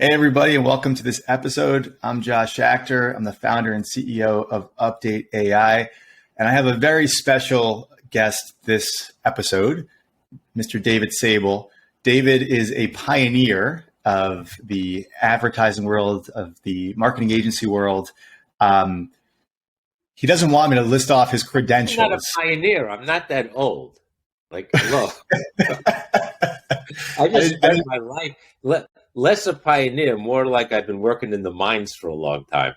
Hey, everybody, and welcome to this episode. I'm Josh Schachter. I'm the founder and CEO of UpdateAI, and I have a very special guest this episode, Mr. David Sable. David is a pioneer of the advertising world, of the marketing agency world. He doesn't want me to list off his credentials. I'm not a pioneer. I'm not that old. Like, look, I just spent my life less a pioneer, more like I've been working in the mines for a long time.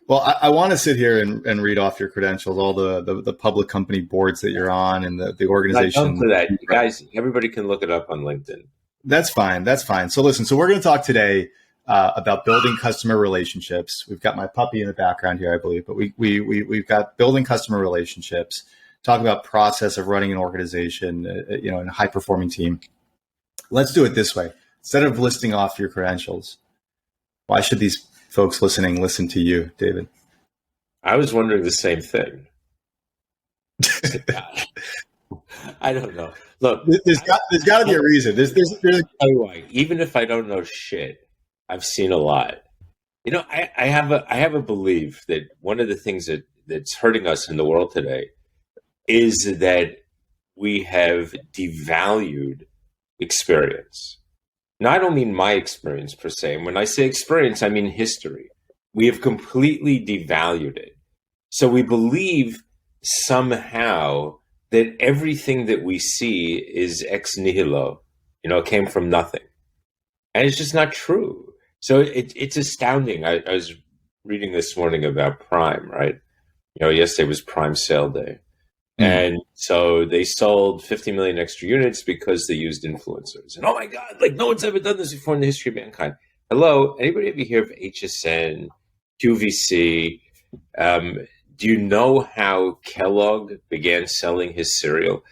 Well, I want to sit here and read off your credentials, all the public company boards that you're on and the organization. Not done for that. Guys, everybody can look it up on LinkedIn. That's fine. That's fine. So listen, we're going to talk today about building customer relationships. We've got my puppy in the background here, I believe, but we've got building customer relationships, talk about process of running an organization, and a high performing team. Let's do it this way. Instead of listing off your credentials, why should these folks listening listen to you, David? I was wondering the same thing. I don't know. Look, there's got to be a reason. Even if I don't know shit, I've seen a lot. I have a belief that one of the things that's hurting us in the world today is that we have devalued experience. Now, I don't mean my experience per se. And when I say experience, I mean history. We have completely devalued it. So we believe somehow that everything that we see is ex nihilo, it came from nothing. And it's just not true. So it's astounding. I was reading this morning about Prime, right? Yesterday was Prime sale day. And so they sold 50 million extra units because they used influencers. And oh my God, like no one's ever done this before in the history of mankind. Hello, anybody ever hear of HSN, QVC? Do you know how Kellogg began selling his cereal?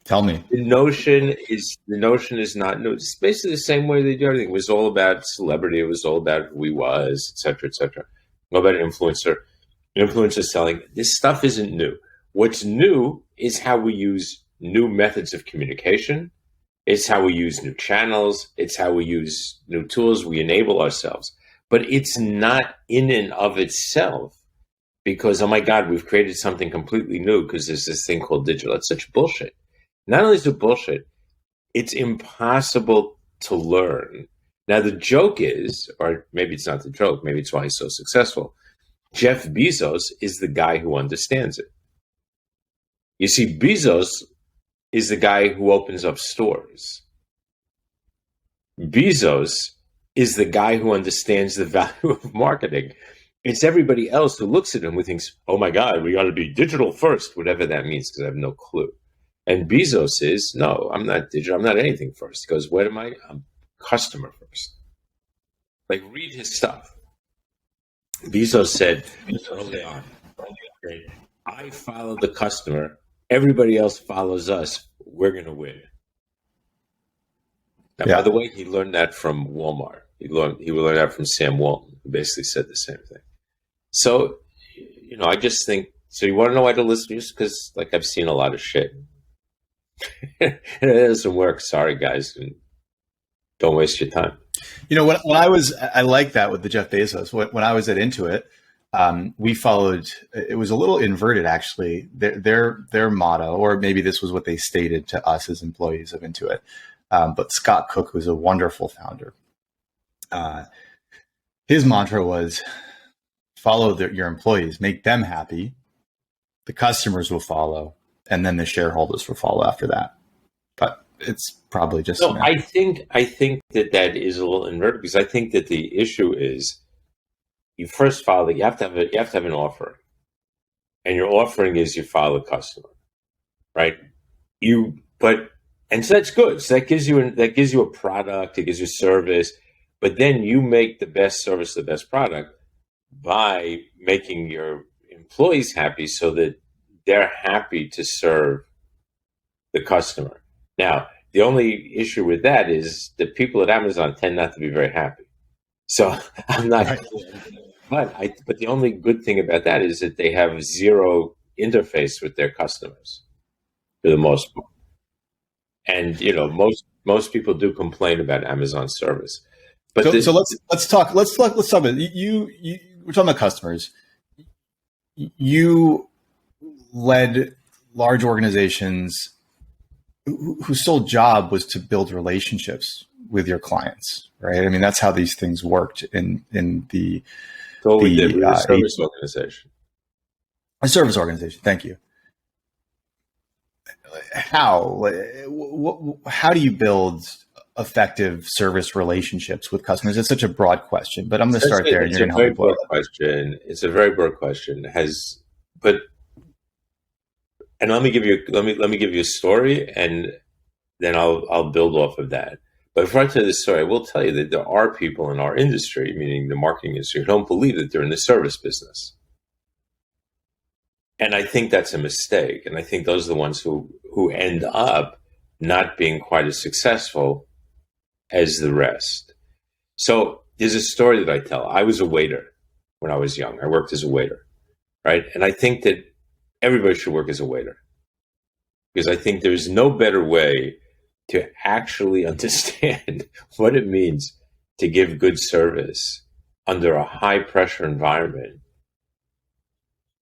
Tell me. The notion is not new. It's basically the same way they do everything. It was all about celebrity. It was all about who he was, et cetera, et cetera. All about influencer selling. This stuff isn't new. What's new is how we use new methods of communication. It's how we use new channels. It's how we use new tools. We enable ourselves. But it's not in and of itself because, oh my God, we've created something completely new because there's this thing called digital. It's such bullshit. Not only is it bullshit, it's impossible to learn. Now, the joke is, or maybe it's not the joke, maybe it's why he's so successful. Jeff Bezos is the guy who understands it. You see, Bezos is the guy who opens up stores. Bezos is the guy who understands the value of marketing. It's everybody else who looks at him who thinks, oh my God, we got to be digital first, whatever that means, because I have no clue. And Bezos is, no, I'm not digital. I'm not anything first. He goes, what am I? I'm customer first. Like, read his stuff. Bezos said early on, I follow the customer. Everybody else follows us. We're going to win. Now, by the way, he learned that from Walmart. He learned that from Sam Walton, who basically said the same thing. So, I just think, so you want to know why to listen? Just because, I've seen a lot of shit. And it doesn't work. Sorry, guys. Don't waste your time. I like that with the Jeff Bezos. When I was at Intuit, we followed. It was a little inverted, actually. Their motto, or maybe this was what they stated to us as employees of Intuit. But Scott Cook was a wonderful founder. His mantra was, follow your employees, make them happy. The customers will follow, and then the shareholders will follow after that. But it's probably just. No, I think that is a little inverted because I think that the issue is you first follow that you have to have an offering, and your offering is you follow the customer, right? And so that's good. So that gives you a product, it gives you service, but then you make the best service, the best product by making your employees happy so that they're happy to serve the customer. Now, the only issue with that is that people at Amazon tend not to be very happy. So I'm not, right. but the only good thing about that is that they have zero interface with their customers for the most part. And, most people do complain about Amazon service. But so let's talk about it. We're talking about customers. You led large organizations whose sole job was to build relationships with your clients, right? I mean, that's how these things worked in the we did. We were a service organization. A service organization. Thank you. How do you build effective service relationships with customers? It's such a broad question, but I'm going to start there, and you're going to help me boil it. It's a very broad question. And let me give you a story, and then I'll build off of that. But before I tell you the story, I will tell you that there are people in our industry, meaning the marketing industry, who don't believe that they're in the service business. And I think that's a mistake. And I think those are the ones who end up not being quite as successful as the rest. So there's a story that I tell. I was a waiter when I was young. I worked as a waiter, right? And I think that everybody should work as a waiter, because I think there's no better way to actually understand what it means to give good service under a high pressure environment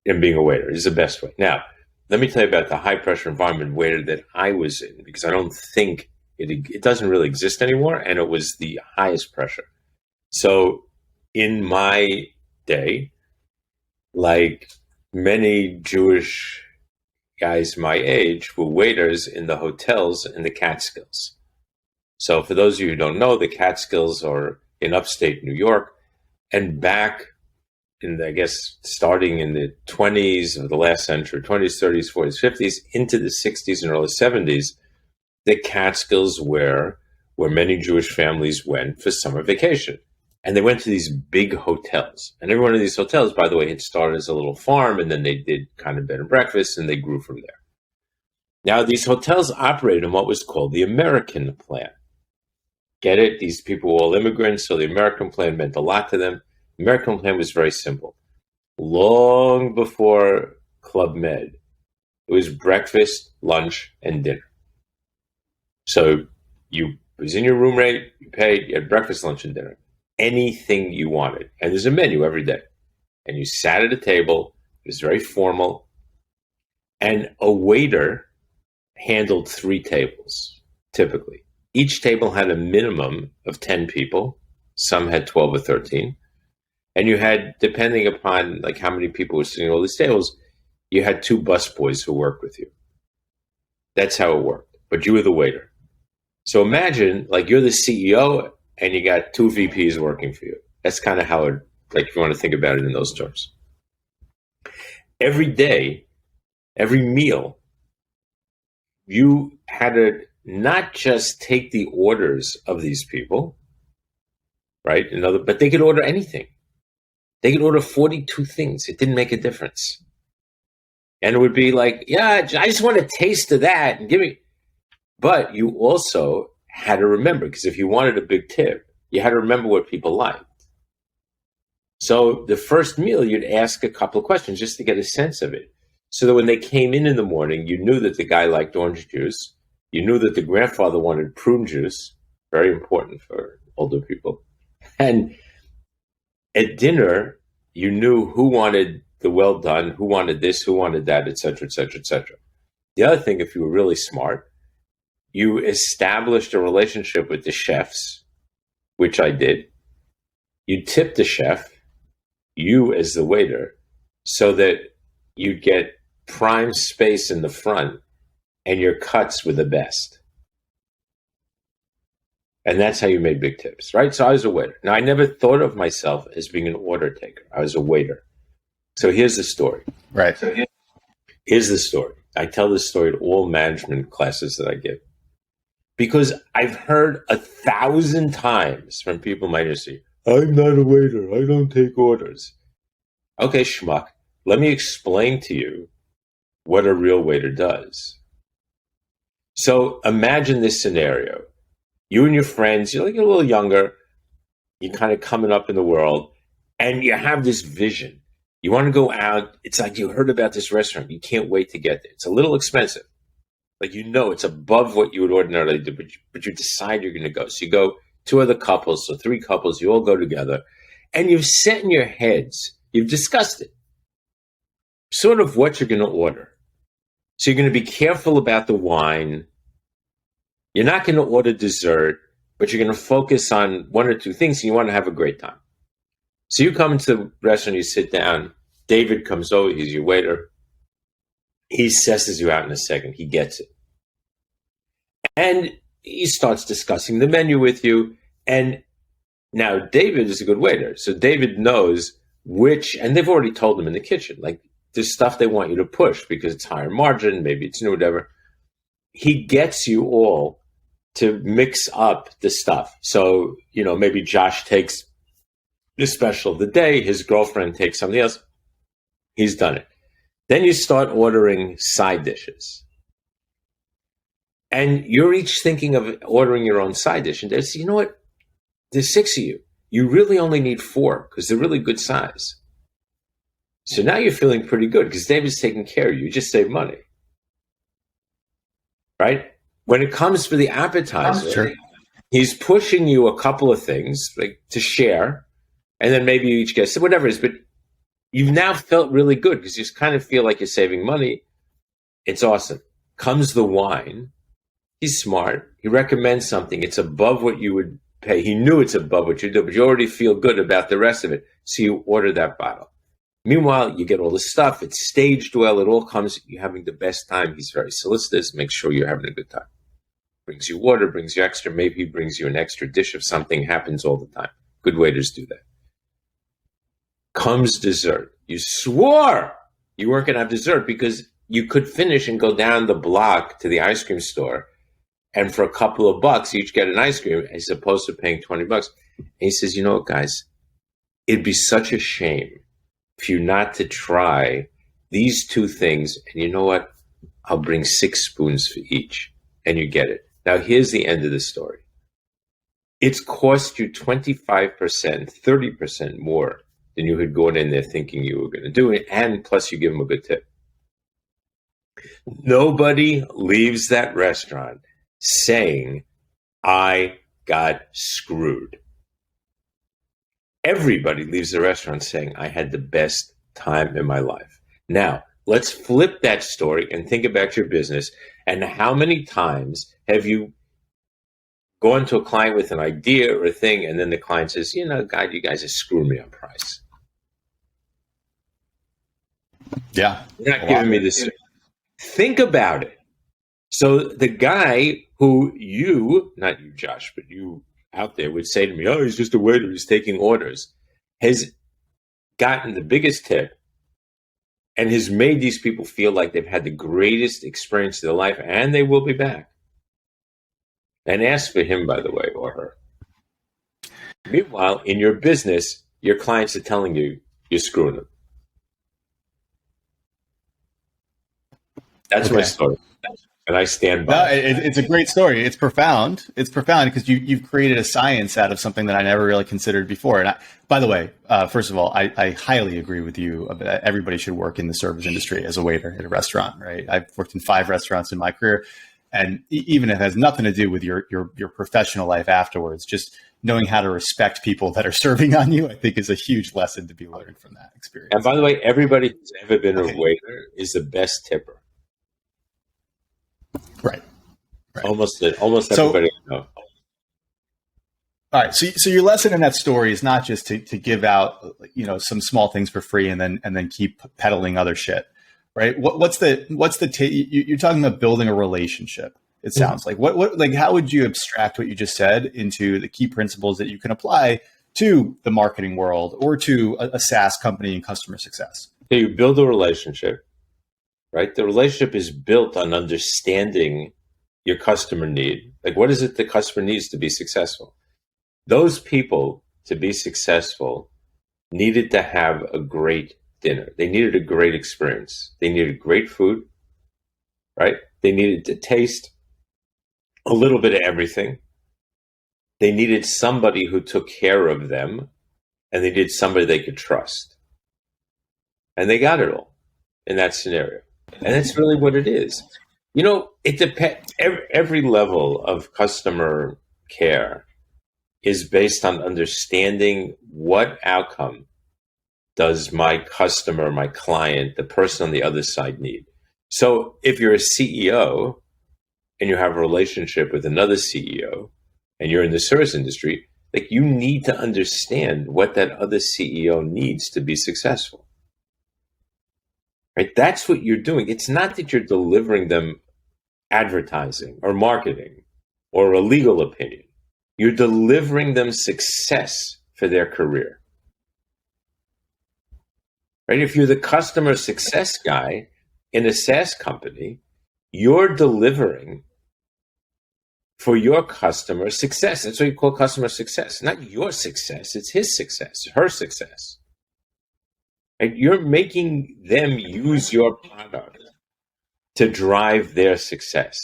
than being a waiter. Is the best way. Now, let me tell you about the high pressure environment waiter that I was in, because I don't think it doesn't really exist anymore, and it was the highest pressure. So in my day, like many Jewish guys my age were waiters in the hotels in the Catskills. So for those of you who don't know, the Catskills are in upstate New York, and back in, I guess, starting in the 20s of the last century, 20s, 30s, 40s, 50s, into the 60s and early 70s, the Catskills were where many Jewish families went for summer vacation. And they went to these big hotels. And every one of these hotels, by the way, had started as a little farm, and then they did kind of bed and breakfast, and they grew from there. Now, these hotels operated in what was called the American plan. Get it? These people were all immigrants, so the American plan meant a lot to them. The American plan was very simple. Long before Club Med, it was breakfast, lunch, and dinner. So it was in your room rate, you paid, you had breakfast, lunch, and dinner. Anything you wanted. And there's a menu every day. And you sat at a table. It was very formal. And a waiter handled 3 tables, typically. Each table had a minimum of 10 people. Some had 12 or 13. And you had, depending upon like how many people were sitting at all these tables, you had 2 busboys who worked with you. That's how it worked. But you were the waiter. So imagine like you're the CEO and you got 2 VPs working for you. That's kind of how it, like if you want to think about it in those terms. Every day, every meal, you had to not just take the orders of these people, right? But they could order anything. They could order 42 things. It didn't make a difference. And it would be like, yeah, I just want a taste of that and give me. But you also had to remember, because if you wanted a big tip, you had to remember what people liked. So the first meal, you'd ask a couple of questions just to get a sense of it. So that when they came in the morning, you knew that the guy liked orange juice. You knew that the grandfather wanted prune juice, very important for older people. And at dinner, you knew who wanted the well done, who wanted this, who wanted that, et cetera, et cetera, et cetera. The other thing, if you were really smart, you established a relationship with the chefs, which I did. You tipped the chef, you as the waiter, so that you'd get prime space in the front and your cuts were the best. And that's how you made big tips, right? So I was a waiter. Now, I never thought of myself as being an order taker. I was a waiter. So here's the story. Right. So here's the story. I tell this story at all management classes that I give. Because I've heard 1,000 times from people in my industry, I'm not a waiter. I don't take orders. Okay, schmuck. Let me explain to you what a real waiter does. So imagine this scenario. You and your friends, you're like a little younger, you're kind of coming up in the world, and you have this vision. You want to go out. It's like you heard about this restaurant. You can't wait to get there. It's a little expensive. Like, it's above what you would ordinarily do, but you decide you're going to go. So you go 2 other couples, so 3 couples, you all go together, and you've set in your heads, you've discussed it, sort of what you're going to order. So you're going to be careful about the wine. You're not going to order dessert, but you're going to focus on 1 or 2 things, and you want to have a great time. So you come into the restaurant, you sit down. David comes over, he's your waiter. He assesses you out in a second. He gets it. And he starts discussing the menu with you. And now David is a good waiter. So David knows and they've already told him in the kitchen, like, there's stuff they want you to push because it's higher margin, maybe it's new, whatever. He gets you all to mix up the stuff. So, maybe Josh takes the special of the day, his girlfriend takes something else. He's done it. Then you start ordering side dishes. And you're each thinking of ordering your own side dish. And they say, you know what? There's 6 of you. You really only need 4 because they're really good size. So now you're feeling pretty good because David's taking care of you. You just save money. Right? When it comes for the appetizer, sure, he's pushing you a couple of things like to share. And then maybe you each get whatever it is. But you've now felt really good because you kind of feel like you're saving money. It's awesome. Comes the wine. He's smart. He recommends something. It's above what you would pay. He knew it's above what you do, but you already feel good about the rest of it. So you order that bottle. Meanwhile, you get all the stuff. It's staged well. It all comes. You're having the best time. He's very solicitous. Makes sure you're having a good time. Brings you water, brings you extra. Maybe he brings you an extra dish of something. Happens all the time. Good waiters do that. Comes dessert. You swore you weren't going to have dessert because you could finish and go down the block to the ice cream store, and for a couple of bucks, you each get an ice cream as opposed to paying $20. And he says, you know what, guys? It'd be such a shame for you not to try these 2 things. And you know what? I'll bring 6 spoons for each. And you get it. Now, here's the end of the story. It's cost you 25%, 30% more than you had gone in there thinking you were going to do it. And plus, you give them a good tip. Nobody leaves that restaurant saying, I got screwed. Everybody leaves the restaurant saying, I had the best time in my life. Now, let's flip that story and think about your business. And how many times have you gone to a client with an idea or a thing, and then the client says, God, you guys are screwing me on price. Yeah. You're not giving me this. Think about it. So the guy who not you, Josh, but you out there would say to me, oh, he's just a waiter, he's taking orders, has gotten the biggest tip and has made these people feel like they've had the greatest experience of their life, and they will be back. And ask for him, by the way, or her. Meanwhile, in your business, your clients are telling you you're screwing them. That's my story. And I stand by it. It's a great story. It's profound. It's profound because you've created a science out of something that I never really considered before. And by the way, first of all, I highly agree with you that everybody should work in the service industry as a waiter at a restaurant, right? I've worked in 5 restaurants in my career. And even if it has nothing to do with your professional life afterwards, just knowing how to respect people that are serving on you, I think is a huge lesson to be learned from that experience. And by the way, everybody who's ever been a waiter is the best tipper. Right. Almost everybody I know. All right. So your lesson in that story is not just to give out, some small things for free and then keep peddling other shit, right? You're talking about building a relationship. It sounds like how would you abstract what you just said into the key principles that you can apply to the marketing world or to a SaaS company and customer success? So you build a relationship, right? The relationship is built on understanding your customer need. Like, what is it the customer needs to be successful? Those people, to be successful, needed to have a great dinner. They needed a great experience. They needed great food, right? They needed to taste a little bit of everything. They needed somebody who took care of them, and they needed somebody they could trust. And they got it all in that scenario. And that's really what it is. It depends. Every level of customer care is based on understanding what outcome does my customer, my client, the person on the other side need. So if you're a CEO and you have a relationship with another CEO and you're in the service industry, like, you need to understand what that other CEO needs to be successful. Right? That's what you're doing. It's not that you're delivering them advertising or marketing or a legal opinion. You're delivering them success for their career. Right? If you're the customer success guy in a SaaS company, you're delivering for your customer success. That's what you call customer success. Not your success, it's his success, her success. Right? You're making them use your product to drive their success.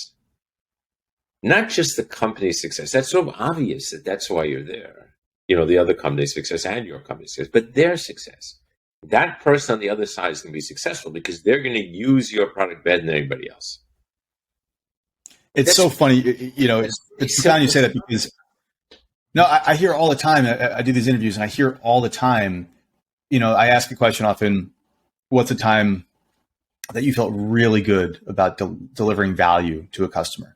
Not just the company's success. That's so obvious that that's why you're there. The other company's success and your company's success, but their success. That person on the other side is going to be successful because they're going to use your product better than anybody else. It's so funny, it's funny you say that because, I hear all the time, I do these interviews and I hear all the time, I ask a question often, what's a time that you felt really good about delivering value to a customer?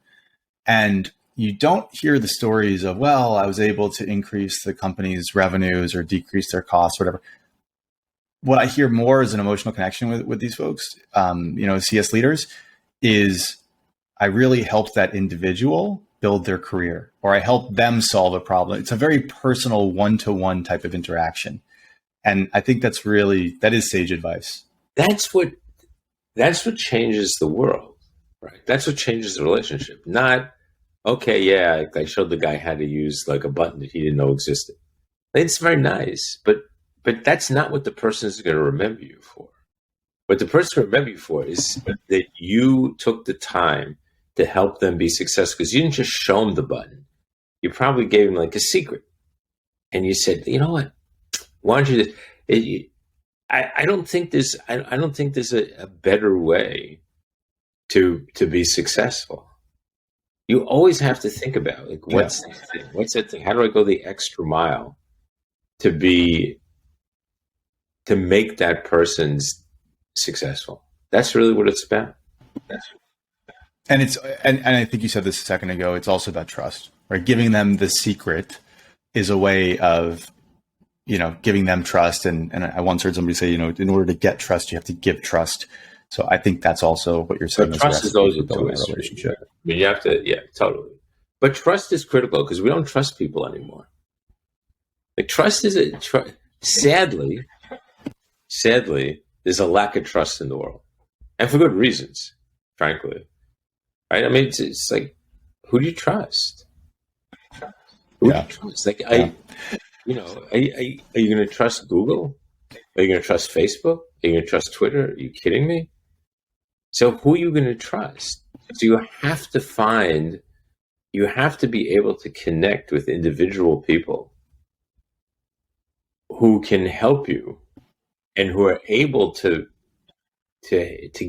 And you don't hear the stories of, well, I was able to increase the company's revenues or decrease their costs, whatever. What I hear more is an emotional connection with these folks, CS leaders, is I really helped that individual build their career, or I helped them solve a problem. It's a very personal one-to-one type of interaction. And I think that is sage advice. That's what changes the world, right? That's what changes the relationship. Not, okay, yeah, I showed the guy how to use like a button that he didn't know existed. It's very nice, but that's not what the person is going to remember you for. What the person remember you for is that you took the time to help them be successful, because you didn't just show them the button. You probably gave them like a secret, and you said, you know what? Why don't you? I don't think there's a better way to be successful. You always have to think about, like, what's that thing? How do I go the extra mile to make that person's successful? That's really what it's about. And I think you said this a second ago, it's also about trust, right? Giving them the secret is a way of, giving them trust. And I once heard somebody say, in order to get trust, you have to give trust. So I think that's also what you're saying. But trust is always a relationship. I mean, you have to, totally. But trust is critical because we don't trust people anymore. Like, trust is sadly, there's a lack of trust in the world, and for good reasons, frankly. Right? I mean, it's like, who do you trust? Who do you trust? Like, are you going to trust Google? Are you going to trust Facebook? Are you going to trust Twitter? Are you kidding me? So who are you going to trust? So you have to be able to connect with individual people who can help you and who are able to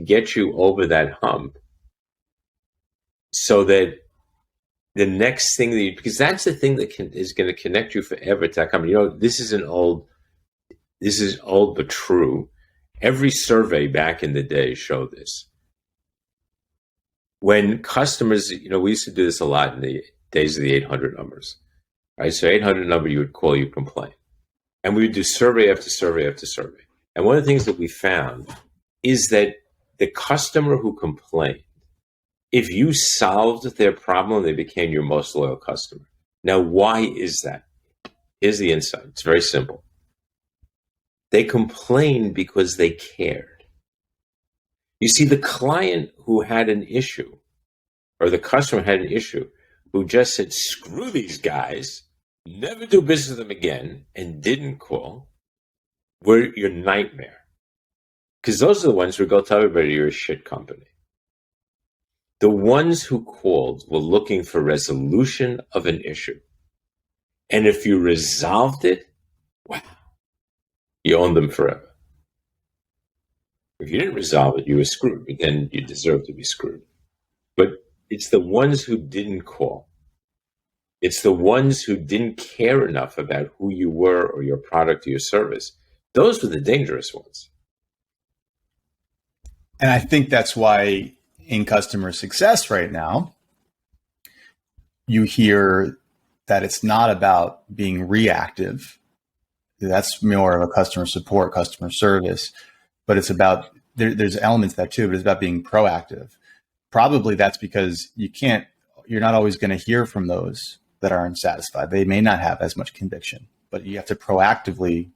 get you over that hump, so that the next thing because that's the thing that is going to connect you forever to that company. This is old but true. Every survey back in the day showed this. When customers, we used to do this a lot in the days of the 800 numbers, right? So 800 number, you would call, you complain. And we would do survey after survey after survey. And one of the things that we found is that the customer who complained, if you solved their problem, they became your most loyal customer. Now, why is that? Here's the insight. It's very simple. They complained because they cared. You see, the client who had an issue, or the customer had an issue, who just said, screw these guys, never do business with them again, and didn't call, were your nightmare. Because those are the ones who go tell everybody you're a shit company. The ones who called were looking for resolution of an issue. And if you resolved it, wow, you owned them forever. If you didn't resolve it, you were screwed. Then you deserve to be screwed. But it's the ones who didn't call. It's the ones who didn't care enough about who you were or your product or your service. Those were the dangerous ones. And I think that's why in customer success right now, you hear that it's not about being reactive. That's more of a customer support, customer service, but it's about, there's elements of that too, but it's about being proactive. Probably that's because you're not always going to hear from those that are unsatisfied. They may not have as much conviction, but you have to proactively,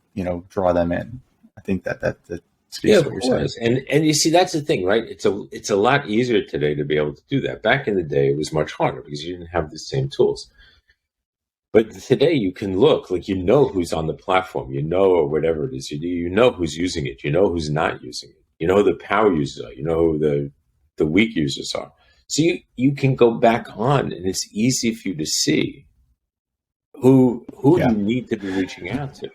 draw them in. I think that speaks to what you're saying. And you see, that's the thing, right? It's a lot easier today to be able to do that. Back in the day, it was much harder because you didn't have the same tools. But today you can look, like, who's on the platform, or whatever it is you do, who's using it, who's not using it, who the power users are, who the weak users are. So you can go back on, and it's easy for you to see who you need to be reaching out to.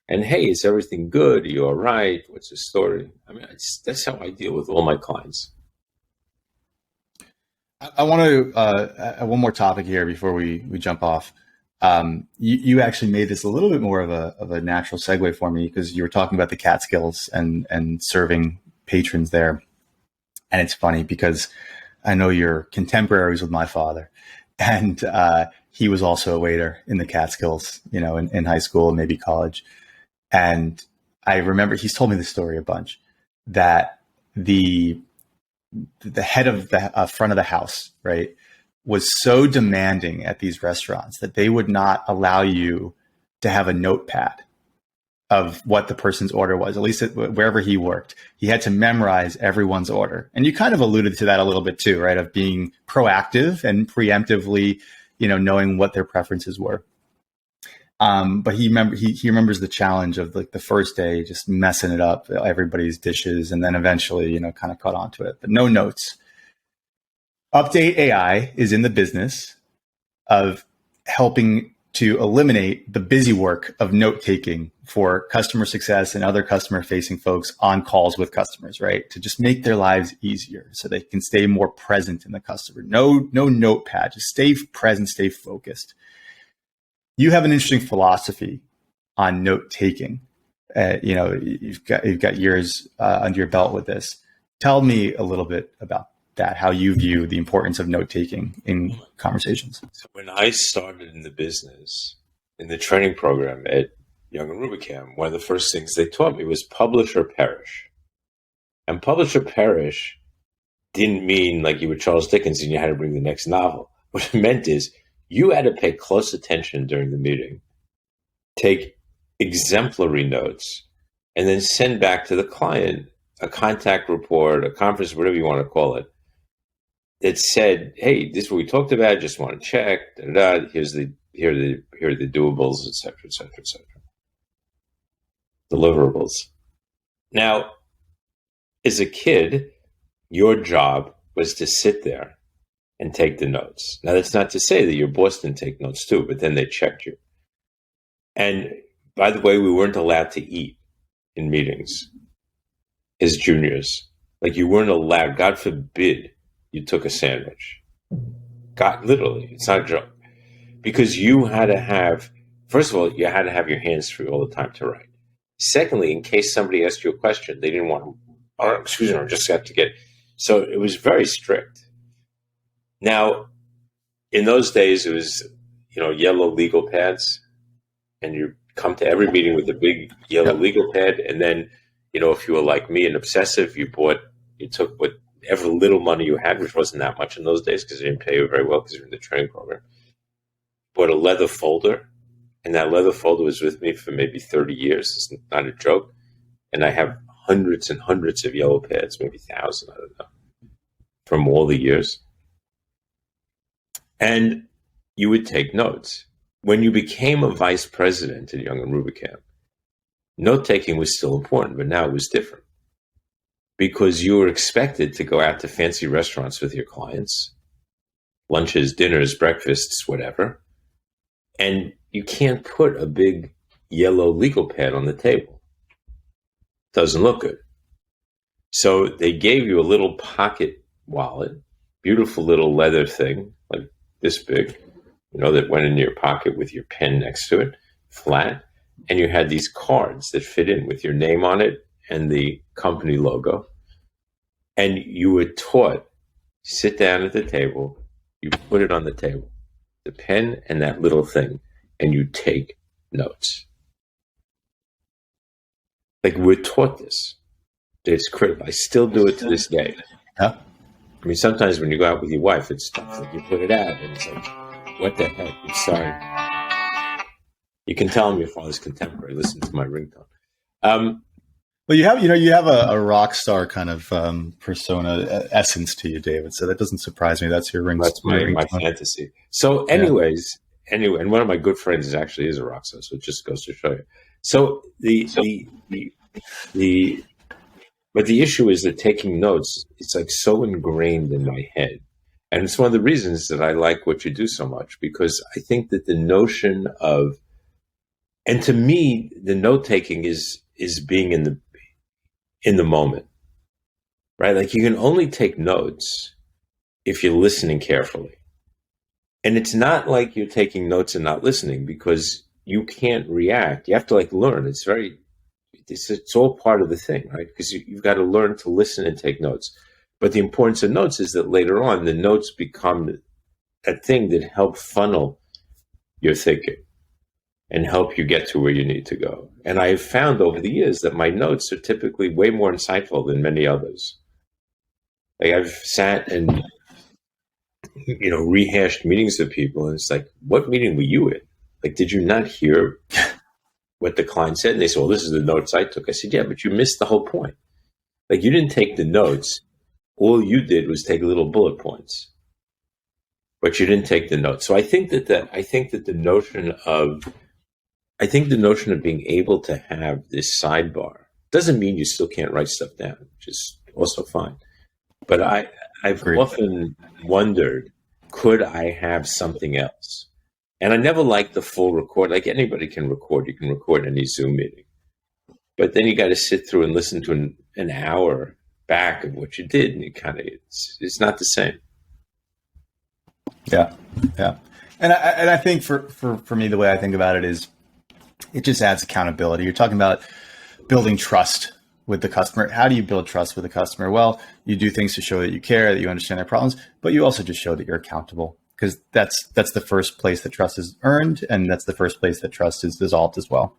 And hey, is everything good? Are you all right? What's the story? I mean, that's how I deal with all my clients. I want to one more topic here before we jump off. You actually made this a little bit more of a natural segue for me, because you were talking about the Catskills and serving patrons there. And it's funny because I know you're contemporaries with my father, and he was also a waiter in the Catskills, in high school and maybe college. And I remember he's told me the story a bunch, that the head of the front of the house, right, was so demanding at these restaurants that they would not allow you to have a notepad of what the person's order was, at least wherever he worked. He had to memorize everyone's order. And you kind of alluded to that a little bit too, right? Of being proactive and preemptively, knowing what their preferences were. But he remembers the challenge of, like, the first day, just messing it up, everybody's dishes, and then eventually, kind of caught on to it, but no notes. UpdateAI is in the business of helping to eliminate the busy work of note-taking for customer success and other customer-facing folks on calls with customers, right? To just make their lives easier so they can stay more present in the customer. No notepad, just stay present, stay focused. You have an interesting philosophy on note-taking. You've got years under your belt with this. Tell me a little bit about that, how you view the importance of note-taking in conversations. So when I started in the business, in the training program at Young and Rubicam, one of the first things they taught me was publish or perish. And publish or perish didn't mean like you were Charles Dickens and you had to bring the next novel. What it meant is you had to pay close attention during the meeting, take exemplary notes, and then send back to the client a contact report, a conference, whatever you want to call it, that said, hey, this is what we talked about, just want to check, here are the doables, et cetera, et cetera, et cetera. Deliverables. Now, as a kid, your job was to sit there and take the notes. Now, that's not to say that your boss didn't take notes too, but then they checked you. And by the way, we weren't allowed to eat in meetings as juniors. Like, you weren't allowed, God forbid, you took a sandwich. God, literally, it's not a joke. Because you had to have, first of all, you had to have your hands free all the time to write. Secondly, in case somebody asked you a question, they didn't want to, excuse me, I just have to get, so it was very strict. Now, in those days, it was, yellow legal pads, and you come to every meeting with a big yellow legal pad, and then, if you were like me, an obsessive, you took whatever little money you had, which wasn't that much in those days because they didn't pay you very well because you're in the training program, bought a leather folder, and that leather folder was with me for maybe 30 years. It's not a joke. And I have hundreds and hundreds of yellow pads, maybe 1,000, I don't know, from all the years. And you would take notes. When you became a vice president at Young and Rubicam, note-taking was still important, but now it was different. Because you were expected to go out to fancy restaurants with your clients, lunches, dinners, breakfasts, whatever, and you can't put a big yellow legal pad on the table. Doesn't look good. So they gave you a little pocket wallet beautiful little leather thing, like this big, that went in your pocket with your pen next to it, flat. And you had these cards that fit in with your name on it and the company logo. And you were taught, sit down at the table, you put it on the table, the pen and that little thing, and you take notes. Like, we're taught this. It's critical. I still do it to this day. Yeah. I mean, sometimes when you go out with your wife, it's tough. Like, you put it out, and it's like, what the heck? I'm sorry. You can tell I'm your father's contemporary. Listen to my ringtone. Well, you have a rock star kind of persona essence to you, David. So that doesn't surprise me. That's your ring. That's my fantasy. So, anyway, and one of my good friends is a rock star. So it just goes to show you. So but the issue is that taking notes, it's like so ingrained in my head. And it's one of the reasons that I like what you do so much, because I think that the notion of, and to me, the note taking is being in the moment, right? Like, you can only take notes if you're listening carefully. And it's not like you're taking notes and not listening, because you can't react. You have to learn. It's all part of the thing, right? Because you've got to learn to listen and take notes. But the importance of notes is that later on, the notes become that thing that help funnel your thinking and help you get to where you need to go. And I have found over the years that my notes are typically way more insightful than many others. Like, I've sat and, rehashed meetings with people, and it's like, what meeting were you in? Like, did you not hear what the client said? And they said, well, this is the notes I took. I said, yeah, but you missed the whole point. Like, you didn't take the notes. All you did was take little bullet points, but you didn't take the notes. So I think that the notion of being able to have this sidebar doesn't mean you still can't write stuff down, which is also fine. But I've often wondered, could I have something else? And I never liked the full record. Like, anybody can record. You can record any Zoom meeting. But then you got to sit through and listen to an hour back of what you did, and it's not the same. Yeah. And I think for me, the way I think about it is, it just adds accountability. You're talking about building trust with the customer. How do you build trust with the customer? Well, you do things to show that you care, that you understand their problems, but you also just show that you're accountable, because that's the first place that trust is earned, and that's the first place that trust is dissolved as well.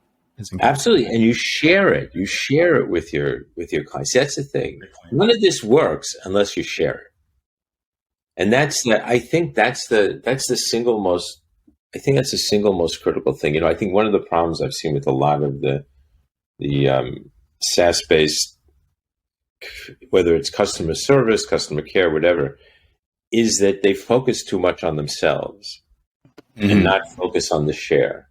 Absolutely. And you share it. You share it with your clients. That's the thing. None of this works unless you share it. And I think that's the single most critical thing. I think one of the problems I've seen with a lot of the SaaS-based, whether it's customer service, customer care, whatever, is that they focus too much on themselves and not focus on the share.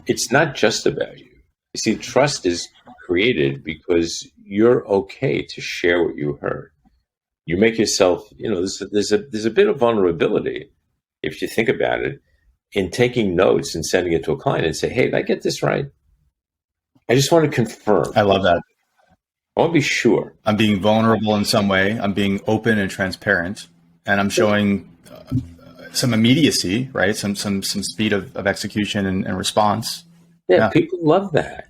It's not just about you. You see, trust is created because you're okay to share what you heard. You make yourself, there's a bit of vulnerability, if you think about it, in taking notes and sending it to a client and say, hey, did I get this right? I just want to confirm. I love that. I want to be sure. I'm being vulnerable in some way. I'm being open and transparent, and I'm showing some immediacy, right? Some speed of execution and response. Yeah, people love that.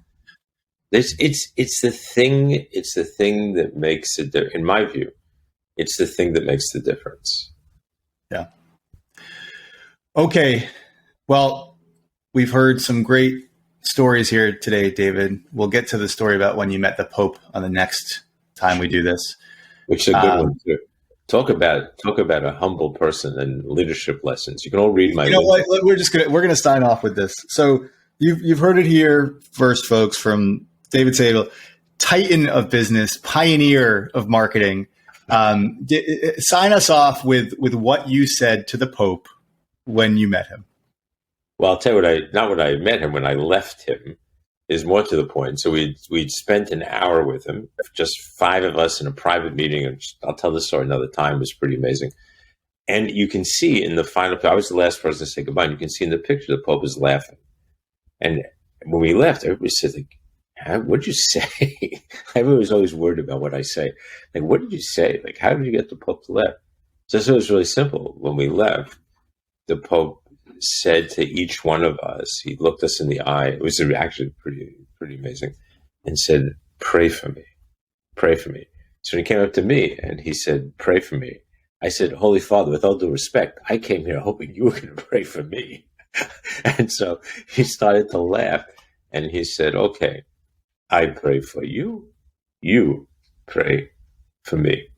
It's the thing. It's the thing that makes it. In my view, it's the thing that makes the difference. Yeah. Okay. Well, we've heard some great stories here today, David. We'll get to the story about when you met the Pope on the next time we do this, which is a good one too. Talk about a humble person and leadership lessons. You can all read my. You know what? We're gonna sign off with this. So you've heard it here first, folks, from David Sable, titan of business, pioneer of marketing. Sign us off with what you said to the Pope when you met him. Well, I'll tell you not when I met him, when I left him is more to the point. So we'd spent an hour with him, just 5 of us in a private meeting. And I'll tell this story another time. It was pretty amazing. And you can see in the final, I was the last person to say goodbye. And you can see in the picture, the Pope is laughing. And when we left, everybody said, what'd you say? Everybody was always worried about what I say. Like, what did you say? Like, how did you get the Pope to laugh? So it was really simple. When we left, the Pope said to each one of us, he looked us in the eye. It was actually pretty amazing, and said, "Pray for me, pray for me." So he came up to me and he said, "Pray for me." I said, "Holy Father, with all due respect, I came here hoping you were going to pray for me." And so he started to laugh, and he said, "Okay, I pray for you. You pray for me."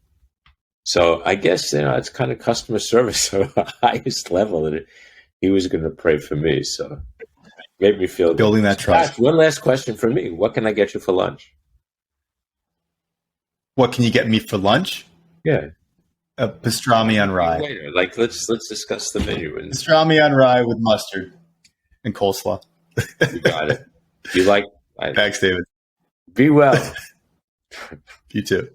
So I guess, it's kind of customer service at the highest level that he was going to pray for me. So it made me feel Building that trust. Gosh, one last question for me. What can I get you for lunch? What can you get me for lunch? Yeah. A pastrami on rye. Later. Like, let's discuss the menu. And Pastrami on rye with mustard and coleslaw. you got it. You like. Thanks, David. Be well. You too.